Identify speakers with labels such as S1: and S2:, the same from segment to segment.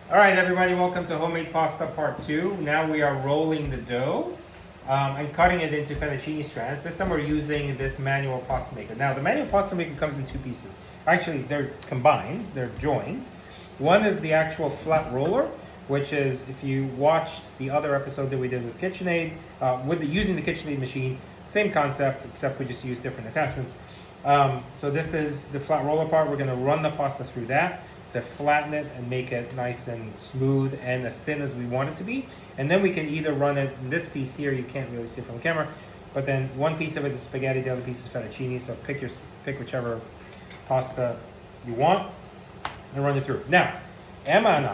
S1: All right, everybody, welcome to Homemade Pasta Part 2. Now we are rolling the dough and cutting it into fettuccine strands. This time we're using this manual pasta maker. Now, the manual pasta maker comes in two pieces. Actually, they're combined, they're joined. One is the actual flat roller, which is, if you watched the other episode that we did with Kitchenaid, using the Kitchenaid machine, same concept, except we just use different attachments. So this is the flat roller part. We're going to run the pasta through that to flatten it and make it nice and smooth and as thin as we want it to be. And then we can either run it in this piece here, you can't really see it from the camera, but then one piece of it is spaghetti, the other piece is fettuccine. So pick whichever pasta you want and run it through. Now, Emma and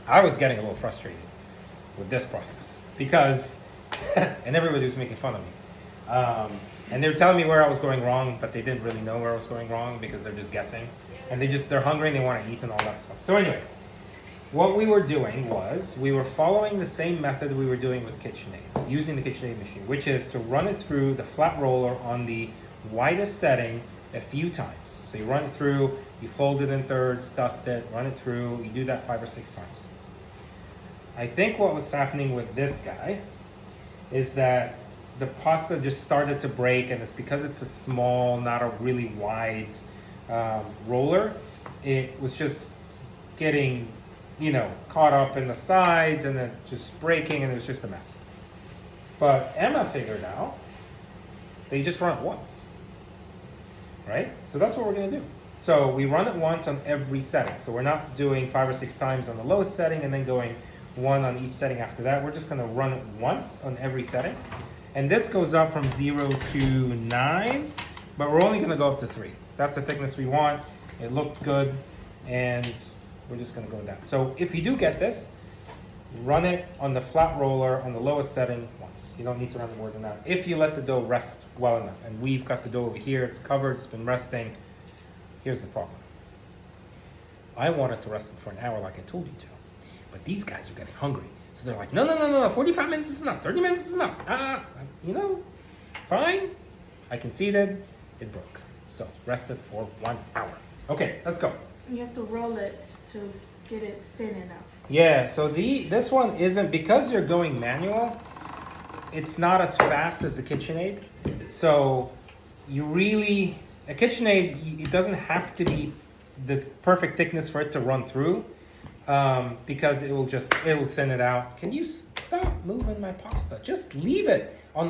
S1: I was getting a little frustrated with this process because, and everybody was making fun of me. And they were telling me where I was going wrong, but they didn't really know where I was going wrong because they're just guessing. And they're hungry and they want to eat and all that stuff. So anyway, what we were doing was we were following the same method we were doing with Kitchenaid, using the Kitchenaid machine, which is to run it through the flat roller on the widest setting a few times. So you run it through, you fold it in thirds, dust it, run it through, you do that 5 or 6 times. I think what was happening with this guy is that the pasta just started to break, and it's because it's a small, not a really wide roller. It was just getting, caught up in the sides and then just breaking, and it was just a mess. But Emma figured out that you just run it once, right? So that's what we're going to do. So we run it once on every setting. So we're not doing 5 or 6 times on the lowest setting and then going one on each setting after that. We're just going to run it once on every setting. And this goes up from 0 to 9, but we're only going to go up to 3. That's the thickness we want. It looked good, and we're just going to go down. So if you do get this, run it on the flat roller on the lowest setting once. You don't need to run it more than that. If you let the dough rest well enough, and we've got the dough over here, it's covered, it's been resting. Here's the problem. I wanted to rest it for an hour like I told you to, but these guys are getting hungry. So they're like, no, 45 minutes is enough, 30 minutes is enough. Fine. I conceded, it broke. So rest it for 1 hour. Okay, let's go.
S2: You have to roll it to get it thin enough.
S1: Yeah, so this one isn't, because you're going manual, it's not as fast as the KitchenAid. So a KitchenAid, it doesn't have to be the perfect thickness for it to run through. Because it'll thin it out. Can you stop moving my pasta? Just leave it on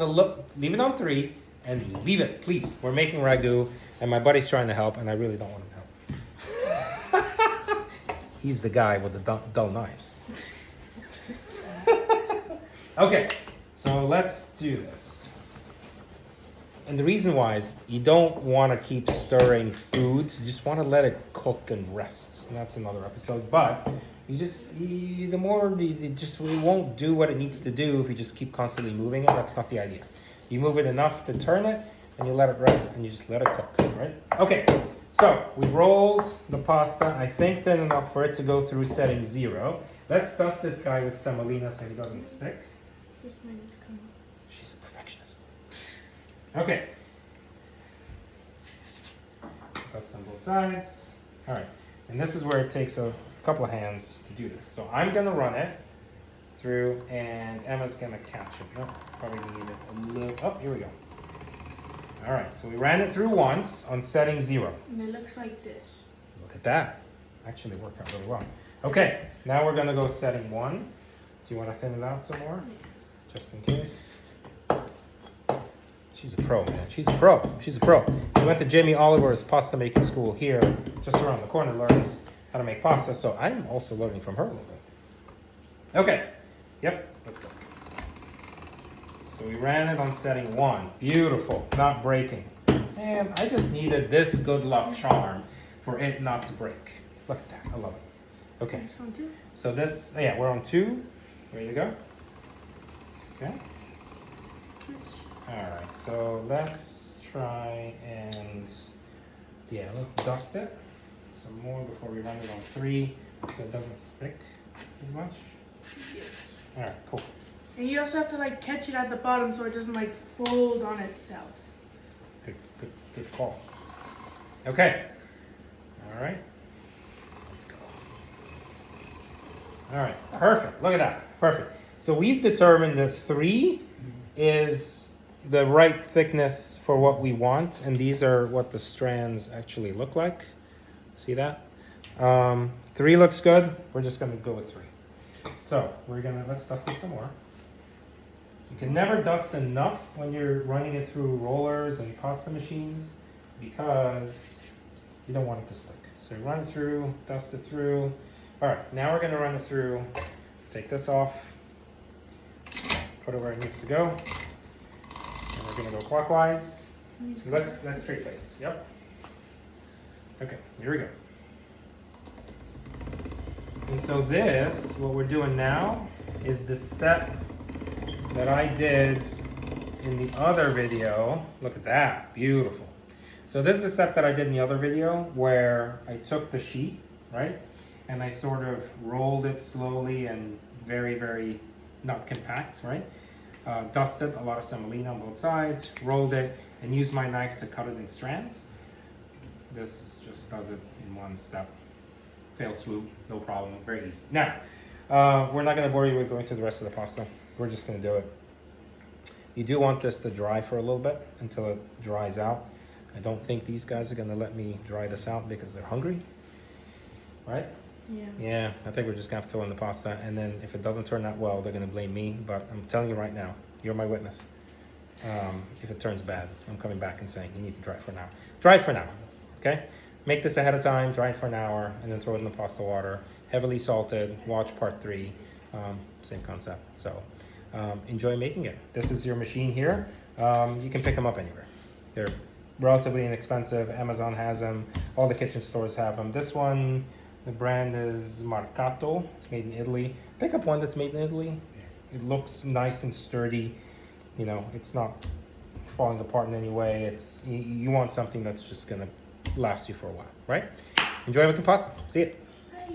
S1: leave it on 3 and leave it, please. We're making ragu and my buddy's trying to help and I really don't want him to help. He's the guy with the dull knives. Okay, so let's do this. And the reason why is you don't want to keep stirring foods. You just want to let it cook and rest. And that's another episode. But it won't do what it needs to do if you just keep constantly moving it. That's not the idea. You move it enough to turn it, and you let it rest, and you just let it cook, right? Okay, so we rolled the pasta, I think thin enough for it to go through setting 0. Let's dust this guy with semolina so he doesn't stick.
S2: This might need to come up.
S1: She's a perfectionist. Okay. Dust on both sides. All right, and this is where it takes a couple of hands to do this. So I'm gonna run it through, and Emma's gonna catch it. Nope, probably need it a little. Oh, here we go. All right, so we ran it through once on setting 0.
S2: And it looks like this.
S1: Look at that. Actually worked out really well. Okay, now we're gonna go setting 1. Do you want to thin it out some more?
S2: Yeah.
S1: Just in case. She's a pro, man. She's a pro. She went to Jamie Oliver's pasta making school here, just around the corner, learns how to make pasta. So I'm also learning from her a little bit. Okay. Yep. Let's go. So we ran it on setting 1. Beautiful. Not breaking. And I just needed this good luck charm for it not to break. Look at that. I love it. Okay.
S2: This one too?
S1: So we're on 2. Ready to go? Okay. All right, so let's try and, let's dust it some more before we run it on 3 so it doesn't stick as much.
S2: Yes.
S1: All right, cool.
S2: And you also have to catch it at the bottom so it doesn't fold on itself.
S1: Good call. Okay. All right. Let's go. All right, perfect. Look at that, perfect. So we've determined that 3 is the right thickness for what we want, and these are what the strands actually look like. See that? 3 looks good. We're just gonna go with 3. So let's dust this some more. You can never dust enough when you're running it through rollers and pasta machines because you don't want it to stick. So you run it through, dust it through. All right, now we're gonna run it through. Take this off, put it where it needs to go, and we're gonna go clockwise. Let's straight places. Yep. Okay, here we go. And so this, what we're doing now, is the step that I did in the other video. Look at that, beautiful. So this is the step that I did in the other video where I took the sheet, right? And I sort of rolled it slowly and very, very not compact, right? Dusted a lot of semolina on both sides, rolled it, and used my knife to cut it in strands. This just does it in one step. Fail swoop, no problem, very easy. Now, we're not gonna bore you with going through the rest of the pasta. We're just gonna do it. You do want this to dry for a little bit until it dries out. I don't think these guys are gonna let me dry this out because they're hungry, right?
S2: Yeah.
S1: Yeah, I think we're just gonna have to throw in the pasta, and then if it doesn't turn out well, they're gonna blame me, but I'm telling you right now, you're my witness. If it turns bad, I'm coming back and saying, you need to dry it for an hour. Dry it for an hour, okay? Make this ahead of time, dry it for an hour, and then throw it in the pasta water. Heavily salted, watch part 3, same concept. So enjoy making it. This is your machine here. You can pick them up anywhere. They're relatively inexpensive. Amazon has them. All the kitchen stores have them. This one, the brand is Marcato. It's made in Italy. Pick up one that's made in Italy. It looks nice and sturdy. You know, it's not falling apart in any way. You want something that's just gonna last you for a while, right? Enjoy making pasta. See it.